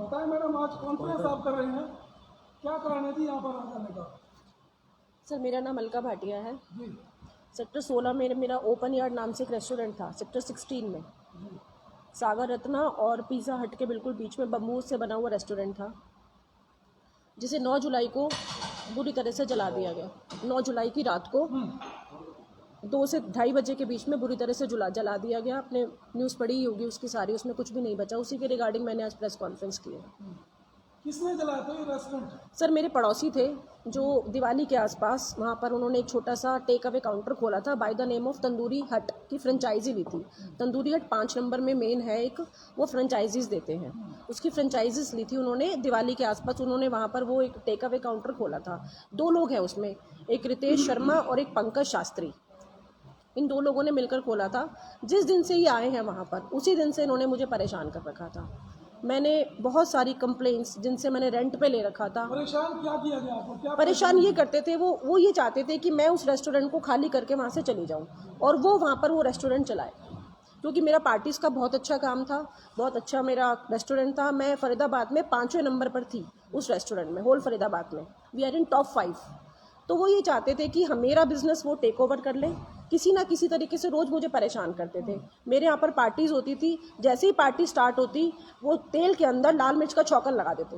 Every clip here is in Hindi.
बताएं मैडम, आज कॉन्फ्रेंस आप कर रहे हैं, क्या कारण थी यहाँ पर आ जाने का? सर मेरा नाम अलका भाटिया है। जी सेक्टर 16 में मेरा ओपन यार्ड नाम से एक रेस्टोरेंट था। सेक्टर 16 में सागर रत्ना और पिज़्ज़ा हट के बिल्कुल बीच में बम्बू से बना हुआ रेस्टोरेंट था, जिसे 9 जुलाई को बुरी तरह से जला दिया गया। 9 जुलाई की रात को 2 से 2:30 बजे के बीच में बुरी तरह से जला दिया गया। आपने न्यूज़ पढ़ी ही होगी उसकी सारी, उसमें कुछ भी नहीं बचा। उसी के रिगार्डिंग मैंने आज प्रेस कॉन्फ्रेंस की है। किसने जलाया था ये रेस्टोरेंट? सर मेरे पड़ोसी थे जो दिवाली के आसपास वहाँ पर उन्होंने एक छोटा सा टेक अवे काउंटर खोला था by the name of tandoori हट की फ्रेंचाइजी ली थी। तंदूरी हट 5 नंबर में मेन है एक, वो फ्रेंचाइजीज देते हैं, उसकी फ्रेंचाइजीज ली थी उन्होंने दिवाली के आसपास। उन्होंने वहाँ पर वो एक टेक अवे काउंटर खोला था। 2 लोग हैं उसमें, एक रितेश शर्मा और एक पंकज शास्त्री। इन 2 लोगों ने मिलकर खोला था। जिस दिन से ये आए हैं वहाँ पर उसी दिन से इन्होंने मुझे परेशान कर रखा था। मैंने बहुत सारी कंप्लेंट्स जिनसे मैंने रेंट पे ले रखा था। परेशान क्या किया गया आपको? क्या परेशान ये करते थे, वो ये चाहते थे कि मैं उस रेस्टोरेंट को खाली करके वहाँ से चली जाऊँ और वो वहाँ पर वो रेस्टोरेंट चलाए, क्योंकि मेरा पार्टीज़ का बहुत अच्छा काम था, बहुत अच्छा मेरा रेस्टोरेंट था। मैं फरीदाबाद में 5वें नंबर पर थी उस रेस्टोरेंट में, होल फरीदाबाद में वी आर इन टॉप 5। तो वो ये चाहते थे कि हम मेरा बिजनेस वो टेक ओवर कर लें। किसी ना किसी तरीके से रोज़ मुझे परेशान करते थे। मेरे यहाँ पर पार्टीज़ होती थी, जैसे ही पार्टी स्टार्ट होती वो तेल के अंदर लाल मिर्च का छौंका लगा देते।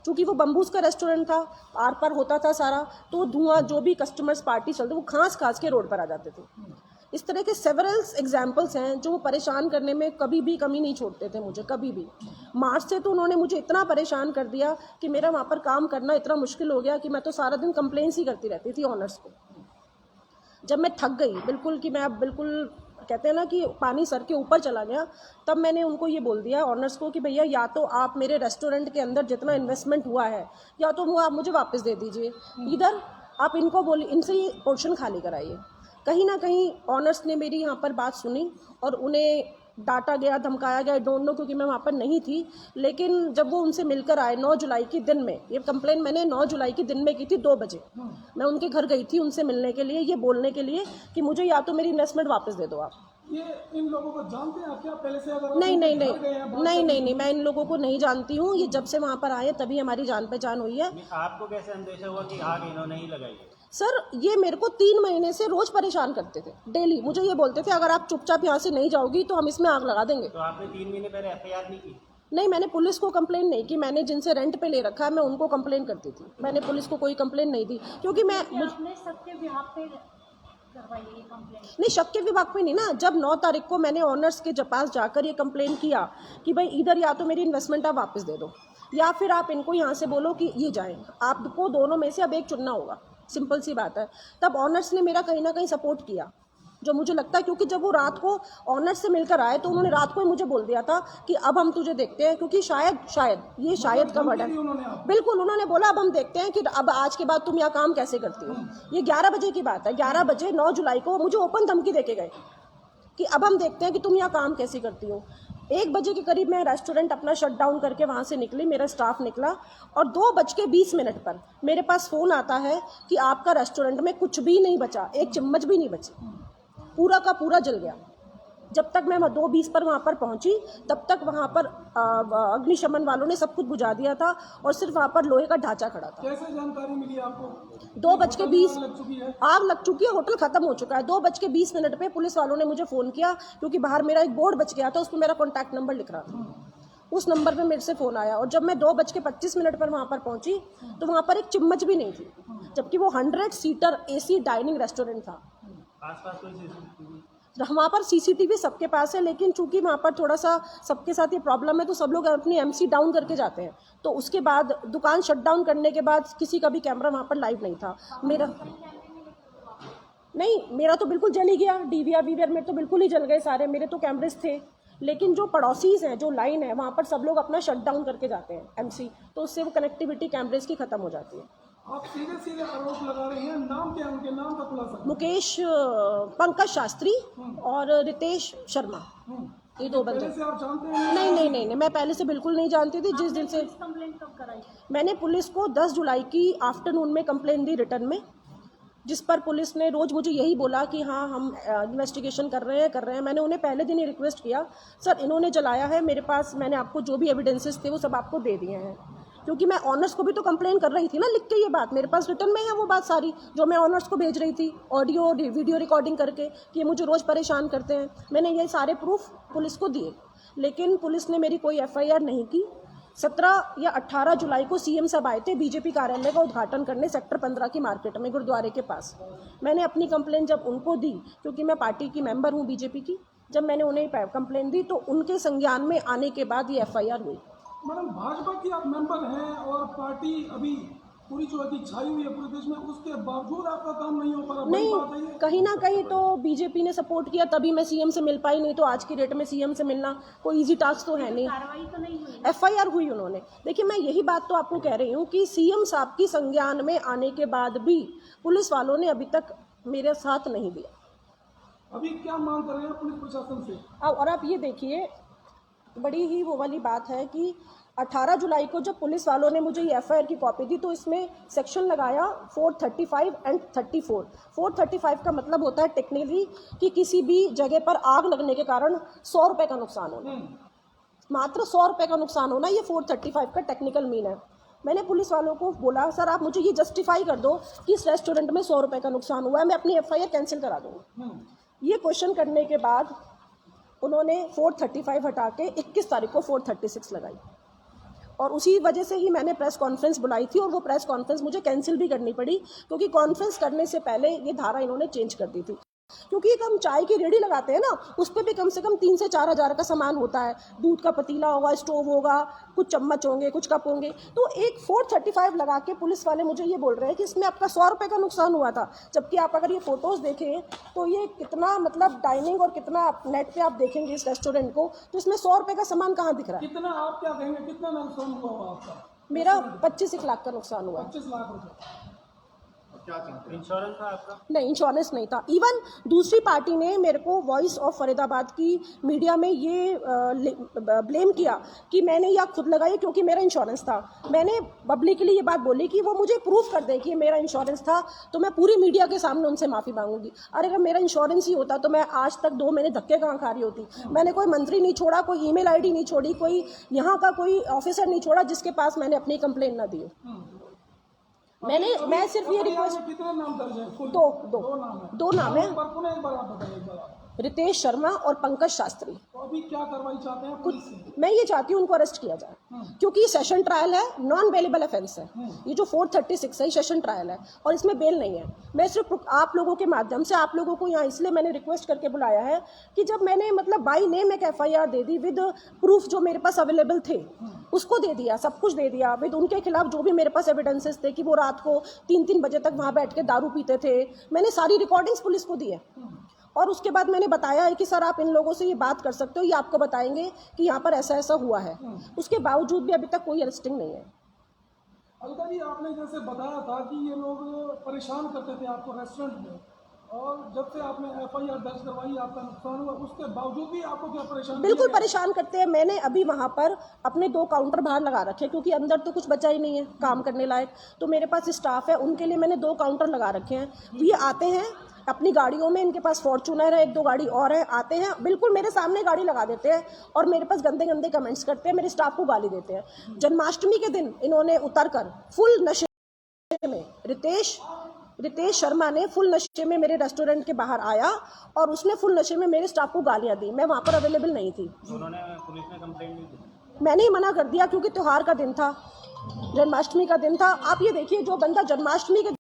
क्योंकि वो बम्बूस का रेस्टोरेंट था, आर पार होता था सारा, तो धुआं जो भी कस्टमर्स पार्टी चलते वो खांस खांस के रोड पर आ जाते थे। इस तरह के सेवरल एग्जाम्पल्स हैं जो वो परेशान करने में कभी भी कमी नहीं छोड़ते थे मुझे, कभी भी। मार्च से तो उन्होंने मुझे इतना परेशान कर दिया कि मेरा वहाँ पर काम करना इतना मुश्किल हो गया कि मैं तो सारा दिन कंप्लेंट्स ही करती रहती थी ऑनर्स को। जब मैं थक गई बिल्कुल कि मैं अब बिल्कुल, कहते हैं ना कि पानी सर के ऊपर चला गया, तब मैंने उनको ये बोल दिया ऑनर्स को कि भैया या तो आप मेरे रेस्टोरेंट के अंदर जितना इन्वेस्टमेंट हुआ है या तो वो आप मुझे वापस दे दीजिए, इधर आप इनको बोलिए, इनसे ये पोर्शन खाली कराइए। कहीं ना कहीं ऑनर्स ने मेरी यहाँ पर बात सुनी और उन्हें डांटा गया, धमकाया गया, आई डोंट नो, क्योंकि मैं वहाँ पर नहीं थी। लेकिन जब वो उनसे मिलकर आए 9 जुलाई के दिन में, ये कंप्लेंट मैंने 9 जुलाई के दिन में की थी 2 बजे। मैं उनके घर गई थी उनसे मिलने के लिए, ये बोलने के लिए कि मुझे या तो मेरी इन्वेस्टमेंट वापस दे दो आप। ये इन लोगों को जानते हैं आप क्या पहले से? अगर नहीं, मैं इन लोगों को नहीं जानती हूँ। ये जब से वहाँ पर आए तभी हमारी जान पहचान हुई है। आपको कैसे अंदेशा हुआ कि आग इन्होंने ही लगाई है? सर ये मेरे को 3 महीने से रोज परेशान करते थे, डेली मुझे ये बोलते थे अगर आप चुपचाप यहाँ से नहीं जाओगी तो हम इसमें आग लगा देंगे। तो आपने 3 महीने पहले एफआईआर नहीं की? नहीं, मैंने पुलिस को कंप्लेन नहीं की। मैंने जिनसे रेंट पे ले रखा है मैं उनको कंप्लेन करती थी, मैंने पुलिस को कोई कंप्लेन नहीं दी, क्योंकि मैं सबके विभाग पे करवाई ये कंप्लेन? नहीं, शक के विभाग में नहीं ना। जब 9 तारीख को मैंने ऑनर्स के पास जाकर ये कंप्लेन किया कि भाई इधर या तो मेरी इन्वेस्टमेंट आप वापस दे दो या फिर आप इनको यहाँ से बोलो कि ये जाएं, आपको दोनों में से अब एक चुनना होगा, सिंपल सी बात है। तब ऑनर्स ने मेरा कहीं ना कहीं सपोर्ट किया, जो मुझे लगता है, क्योंकि जब वो रात को ऑनर्स से मिलकर आए तो उन्होंने रात को ही मुझे बोल दिया था कि अब हम तुझे देखते हैं, क्योंकि शायद ये शायद का वर्ड है। बिल्कुल, उन्होंने बोला अब हम देखते हैं कि अब आज के बाद तुम यहाँ काम कैसे करती हो। ये 11 बजे की बात है, 11 बजे 9 जुलाई को मुझे ओपन धमकी देके गए कि अब हम देखते हैं कि तुम यहाँ काम कैसे करती हो। 1 बजे के करीब मैं रेस्टोरेंट अपना शट डाउन करके वहाँ से निकली, मेरा स्टाफ निकला और 2:20 पर मेरे पास फ़ोन आता है कि आपका रेस्टोरेंट में कुछ भी नहीं बचा, एक चम्मच भी नहीं बची, पूरा का पूरा जल गया। जब तक मैं 2:20 पर वहाँ पर पहुँची तब तक वहाँ पर अग्निशमन वालों ने सब कुछ बुझा दिया था और सिर्फ वहाँ पर लोहे का ढांचा खड़ा था। कैसे जानकारी मिली आपको? 2:20 आग लग चुकी है, होटल खत्म हो चुका है। 2:20 पे पुलिस वालों ने मुझे फ़ोन किया, क्योंकि बाहर मेरा एक बोर्ड बच गया था, उस पर मेरा कॉन्टैक्ट नंबर लिख रहा था। उस नंबर पे मेरे से फ़ोन आया और जब मैं 2:25 पर वहाँ पर पहुँची तो वहाँ पर एक चम्मच भी नहीं थी, जबकि वो 100 सीटर AC डाइनिंग रेस्टोरेंट था। आसपास कोई सीसीटीवी? वहाँ पर CCTV सबके पास है, लेकिन चूंकि वहाँ पर थोड़ा सा सबके साथ ये प्रॉब्लम है तो सब लोग अपनी MC डाउन करके जाते हैं। तो उसके बाद दुकान शट डाउन करने के बाद किसी का भी कैमरा वहाँ पर लाइव नहीं था। मेरा तो बिल्कुल जल ही गया। DVR मेरे तो बिल्कुल ही जल गए सारे, मेरे तो कैमरेज थे। लेकिन जो पड़ोसीज हैं, जो लाइन है, वहाँ पर सब लोग अपना शट डाउन करके जाते हैं MC, तो उससे वो कनेक्टिविटी कैमरेज की ख़त्म हो जाती है। आप सीधे आरोप लगा रहे हैं, नाम क्या है उनके? नाम का खुलासा? मुकेश, पंकज शास्त्री और रितेश शर्मा, ये 2 बंदे। पहले से आप जानते हैं? नहीं, मैं पहले से बिल्कुल नहीं जानती थी। जिस दिन से कंप्लेंट कब कराई? मैंने पुलिस को 10 जुलाई की आफ्टरनून में कंप्लेंट दी रिटर्न में, जिस पर पुलिस ने रोज़ मुझे यही बोला कि हाँ हम इन्वेस्टिगेशन कर रहे हैं। मैंने उन्हें पहले दिन ही रिक्वेस्ट किया, सर इन्होंने जलाया है, मेरे पास मैंने आपको जो भी एविडेंसेस थे वो सब आपको दे दिए हैं, क्योंकि मैं ऑनर्स को भी तो कंप्लेन कर रही थी ना, लिख के ये बात मेरे पास रिटर्न में है वो बात सारी जो मैं ऑनर्स को भेज रही थी, ऑडियो वीडियो रिकॉर्डिंग करके कि ये मुझे रोज़ परेशान करते हैं। मैंने ये सारे प्रूफ पुलिस को दिए, लेकिन पुलिस ने मेरी कोई FIR नहीं की। 17 या 18 जुलाई को CM साहब आए थे बीजेपी कार्यालय का उद्घाटन करने सेक्टर 15 की मार्केट में गुरुद्वारे के पास। मैंने अपनी कंप्लेन जब उनको दी, क्योंकि मैं पार्टी की मेंबर हूँ बीजेपी की, जब मैंने उन्हें कंप्लेन दी तो उनके संज्ञान में आने के बाद ये FIR हुई। मैडम, भाजपा की आप मेंबर हैं और पार्टी अभी पूरी जो है छाई हुई है पूरे देश में, उसके बावजूद आपका काम नहीं हो पा रहा। नहीं, कहीं ना कहीं तो बीजेपी ने सपोर्ट किया, तभी मैं CM से मिल पाई, नहीं तो आज की डेट में CM से मिलना कोई इजी टास्क तो है नहीं। कार्रवाई तो नहीं हुई। FIR हुई उन्होंने। देखिए मैं यही बात तो आपको कह रही हूँ कि CM साहब की संज्ञान में आने के बाद भी पुलिस वालों ने अभी तक मेरे साथ नहीं दिया। अभी क्या मांग कर रहे हैं पुलिस प्रशासन से? और आप ये देखिए, बड़ी ही वो वाली बात है कि 18 जुलाई को जब पुलिस वालों ने मुझे ये FIR की कॉपी दी तो इसमें सेक्शन लगाया 435 एंड 34। 435 का मतलब होता है टेक्निकली कि किसी भी जगह पर आग लगने के कारण 100 रुपये का नुकसान होना, मात्र 100 रुपये का नुकसान होना, ये 435 का टेक्निकल मीन है। मैंने पुलिस वालों को बोला, सर आप मुझे ये जस्टिफाई कर दो कि इस रेस्टोरेंट में 100 रुपये का नुकसान हुआ है, मैं अपनी FIR कैंसिल करा दूँगी। ये क्वेश्चन करने के बाद उन्होंने 435 हटा के 21 तारीख को 436 लगाई, और उसी वजह से ही मैंने प्रेस कॉन्फ्रेंस बुलाई थी, और वो प्रेस कॉन्फ्रेंस मुझे कैंसिल भी करनी पड़ी, क्योंकि कॉन्फ्रेंस करने से पहले ये धारा इन्होंने चेंज कर दी थी। क्योंकि एक हम चाय की रेडी लगाते हैं ना, उस पर भी कम से कम 3 से 4 हज़ार का सामान होता है, दूध का पतीला होगा, स्टोव होगा, कुछ चम्मच होंगे, कुछ कप होंगे, तो एक 435 लगा के पुलिस वाले मुझे ये बोल रहे हैं कि इसमें आपका 100 रुपये का नुकसान हुआ था। जबकि आप अगर ये फोटोज़ देखें तो ये कितना मतलब डाइनिंग और कितना आप नेट पे आप देखेंगे इस रेस्टोरेंट को, तो इसमें 100 रुपये का सामान कहाँ दिख रहा है? कितना, आप क्या कहेंगे, कितना नुकसान हुआ होगा आपका? मेरा 25 लाख का नुकसान हुआ। 25 लाख रुपये। इंश्योरेंस था आपका? नहीं, इंश्योरेंस नहीं था। इवन दूसरी पार्टी ने मेरे को वॉइस ऑफ फरीदाबाद की मीडिया में ये ब्लेम किया कि मैंने यह खुद लगाई क्योंकि मेरा इंश्योरेंस था। मैंने पब्लिकली ये बात बोली कि वो मुझे प्रूफ कर दें कि ये मेरा इंश्योरेंस था, तो मैं पूरी मीडिया के सामने उनसे माफ़ी मांगूंगी। अरे अगर मेरा इंश्योरेंस ही होता तो मैं आज तक 2 महीने धक्के कहाँ खा रही होती। मैंने कोई मंत्री नहीं छोड़ा, कोई email ID नहीं छोड़ी, कोई यहाँ का कोई ऑफिसर नहीं छोड़ा जिसके पास मैंने अपनी कंप्लेन ना दी हो। मैं सिर्फ ये रिक्वेस्ट, कितने नाम दर्ज है? दो नाम है, एक बार आप बताइए, एक बार आप। रितेश शर्मा और पंकज शास्त्री। तो अभी क्या कार्रवाई चाहते हैं पुलिस से? मैं ये चाहती हूँ उनको अरेस्ट किया जाए, क्योंकि ये सेशन ट्रायल है, नॉन बेलेबल ऑफेंस है। ये जो 436 है सेशन ट्रायल है और इसमें बेल नहीं है। मैं सिर्फ आप लोगों के माध्यम से आप लोगों को यहाँ इसलिए मैंने रिक्वेस्ट करके बुलाया है कि जब मैंने मतलब बाई नेम एक FIR they the with proof जो मेरे पास अवेलेबल थे, उसको दे दिया, सब कुछ दे दिया विद उनके खिलाफ जो भी मेरे पास एविडेंसेस थे कि वो रात को 3-3 बजे तक वहाँ बैठ के दारू पीते थे, मैंने सारी रिकॉर्डिंग्स पुलिस को दी है। और उसके बाद मैंने बताया है कि सर आप इन लोगों से ये बात कर सकते हो, ये आपको बताएंगे कि यहाँ पर ऐसा ऐसा हुआ है। उसके बावजूद भी अभी तक कोई अरेस्टिंग नहीं है। अलका जी, आपने जैसे बताया था कि ये लोग परेशान करते थे आपको रेस्टोरेंट में, और जब से आपने FIR दर्ज करवाई आपका नुकसान हुआ, उसके बावजूद भी आपको क्या परेशान? बिल्कुल परेशान करते हैं। मैंने अभी वहाँ पर अपने 2 काउंटर बाहर लगा रखे, क्योंकि अंदर तो कुछ बचा ही नहीं है काम करने लायक। तो मेरे पास स्टाफ है, उनके लिए मैंने 2 काउंटर लगा रखे हैं। ये आते हैं अपनी गाड़ियों में, इनके पास फॉर्चूनर है, 1-2 गाड़ी और है, आते हैं बिल्कुल मेरे सामने गाड़ी लगा देते हैं और मेरे पास गंदे गंदे कमेंट्स करते हैं, मेरे स्टाफ को गाली देते हैं। जन्माष्टमी के दिन इन्होंने उतरकर फुल नशे में, रितेश शर्मा ने फुल नशे में मेरे रेस्टोरेंट के बाहर आया और उसने फुल नशे में मेरे स्टाफ को गालियां दी। मैं वहाँ पर अवेलेबल नहीं थी। उन्होंने पुलिस में कंप्लेंट नहीं की? मैंने ही मना कर दिया, क्योंकि त्योहार का दिन था, जन्माष्टमी का दिन था। आप ये देखिए, जो बंदा जन्माष्टमी के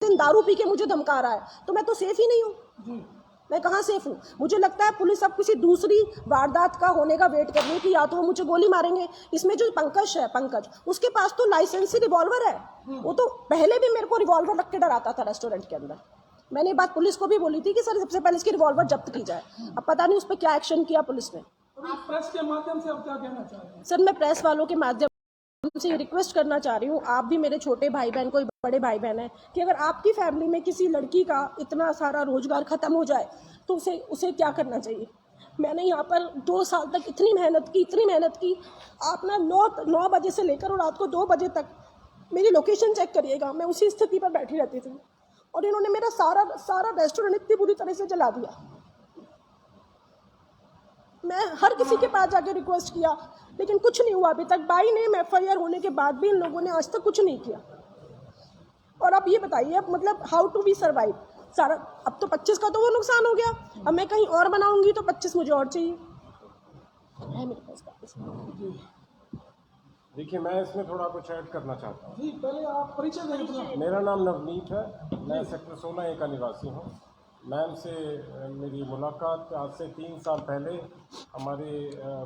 दिन दारू पी के मुझे धमका रहा है, तो मैं तो सेफ ही नहीं हूँ। मैं कहाँ सेफ हूँ? मुझे लगता है पुलिस अब किसी दूसरी वारदात का होने का वेट कर रही है कि या तो वो मुझे गोली मारेंगे। इसमें जो पंकज उसके पास तो लाइसेंसी रिवॉल्वर है, वो तो पहले भी मेरे को रिवॉल्वर रख के डराता था रेस्टोरेंट के अंदर। मैंने बात पुलिस को भी बोली थी कि सर सबसे पहले इसकी रिवॉल्वर जब्त की जाए। अब पता नहीं उस पर क्या एक्शन किया पुलिस ने। प्रेस के माध्यम से आप क्या कहना चाह रहे हैं? सर मैं प्रेस वालों के माध्यम से रिक्वेस्ट करना चाह रही हूँ, आप भी मेरे छोटे भाई बहन, कोई बड़े भाई बहन है, कि अगर आपकी फैमिली में किसी लड़की का इतना सारा रोजगार खत्म हो जाए तो उसे क्या करना चाहिए। मैंने यहाँ पर 2 साल तक इतनी मेहनत की। आप ना 9 बजे से लेकर और रात को 2 बजे तक मेरी लोकेशन चेक करिएगा, मैं उसी स्थिति पर बैठी रहती थी। और इन्होंने मेरा सारा सारा रेस्टोरेंट इतनी बुरी तरह से जला दिया। मैं हर किसी के पास जाके रिक्वेस्ट किया, लेकिन कुछ नहीं हुआ अभी तक। बाई नेम FIR होने के बाद भी इन लोगों ने आज तक कुछ नहीं किया। और अब ये बताइए, अब मतलब हाउ टू बी सर्वाइव। सारा अब तो 25 का तो वो नुकसान हो गया, अब मैं कहीं और बनाऊंगी तो 25 मुझे और चाहिए है मेरे पास वापस। देखिए, मैं इसमें थोड़ा कुछ ऐड करना चाहता हूँ। जी, पहले आप परिचय दें अपना। मेरा नाम नवनीत है, मैं सेक्टर 16A का निवासी हूँ। मैम से मेरी मुलाकात आज से 3 साल पहले हमारे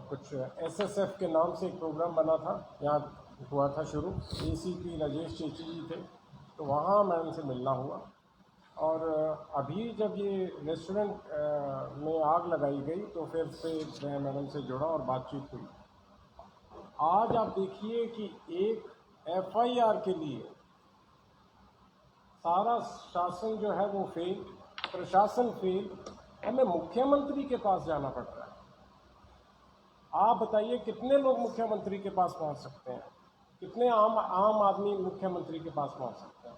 कुछ SSF के नाम से एक प्रोग्राम बना था, यहाँ हुआ था शुरू। ACP राजेश चेची जी थे, तो वहाँ मैम से मिलना हुआ। और अभी जब ये रेस्टोरेंट में आग लगाई गई तो फिर से मैं मैडम से जुड़ा और बातचीत हुई। आज आप देखिए कि एक FIR के लिए सारा शासन जो है वो फेल, प्रशासन फेल, हमें मुख्यमंत्री के पास जाना पड़ रहा है। आप बताइए कितने लोग मुख्यमंत्री के पास पहुंच सकते हैं, कितने आम आदमी मुख्यमंत्री के पास पहुंच सकते हैं।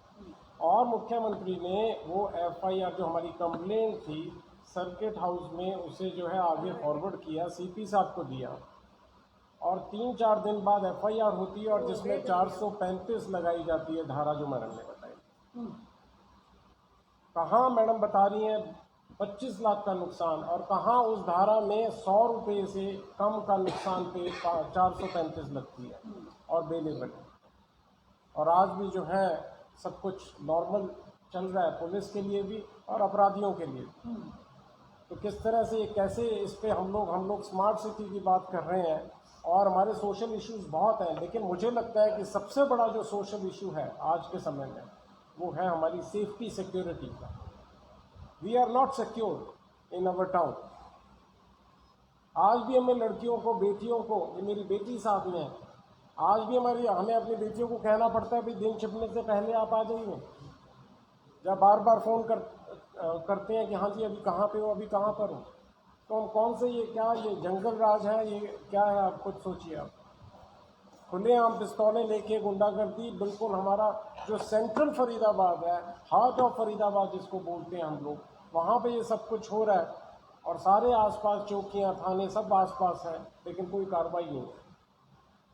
और मुख्यमंत्री ने वो FIR जो हमारी कंप्लेंट थी सर्किट हाउस में, उसे जो है आगे फॉरवर्ड किया, CP साहब को दिया, और 3-4 दिन बाद FIR होती है और जिसमें 435 लगाई जाती है धारा, जो मैडम ने बताई। कहाँ मैडम बता रही हैं 25 लाख का नुकसान, और कहाँ उस धारा में 100 रुपये से कम का नुकसान पे 435 लगती है और बेलेबल। और आज भी जो है सब कुछ नॉर्मल चल रहा है, पुलिस के लिए भी और अपराधियों के लिए भी। तो किस तरह से, कैसे इस पे हम लोग स्मार्ट सिटी की बात कर रहे हैं और हमारे सोशल इश्यूज बहुत हैं, लेकिन मुझे लगता है कि सबसे बड़ा जो सोशल इशू है आज के समय में वो है हमारी सेफ्टी सिक्योरिटी का। We are not secure in our town. आज भी हमें लड़कियों को, बेटियों को, ये मेरी बेटी साथ में है, आज भी हमें अपनी बेटियों को कहना पड़ता है भाई दिन छिपने से पहले आप आ जाइए। जब बार बार फ़ोन करते हैं कि हाँ जी अभी कहाँ पे हो, अभी कहाँ पर हो, तो हम कौन से, ये क्या, ये जंगल राज है, ये क्या है, आप खुद सोचिए। आप खुलेआम पिस्तौलें लेके गुंडागर्दी, बिल्कुल हमारा जो सेंट्रल फरीदाबाद है, हार्ट ऑफ फरीदाबाद जिसको बोलते हैं हम लोग, वहाँ पे ये सब कुछ हो रहा है। और सारे आसपास चौकियाँ, थाने सब आसपास हैं, लेकिन कोई कार्रवाई नहीं है।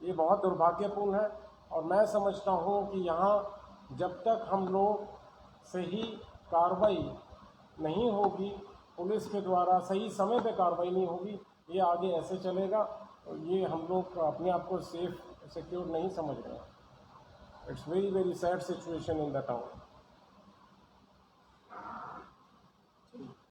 ये बहुत दुर्भाग्यपूर्ण है। और मैं समझता हूँ कि यहाँ जब तक हम लोग सही कार्रवाई नहीं होगी, पुलिस के द्वारा सही समय पे कार्रवाई नहीं होगी, ये आगे ऐसे चलेगा। और ये हम लोग अपने आप को सेफ सिक्योर नहीं समझ रहे हैं। It's very very sad situation in the town.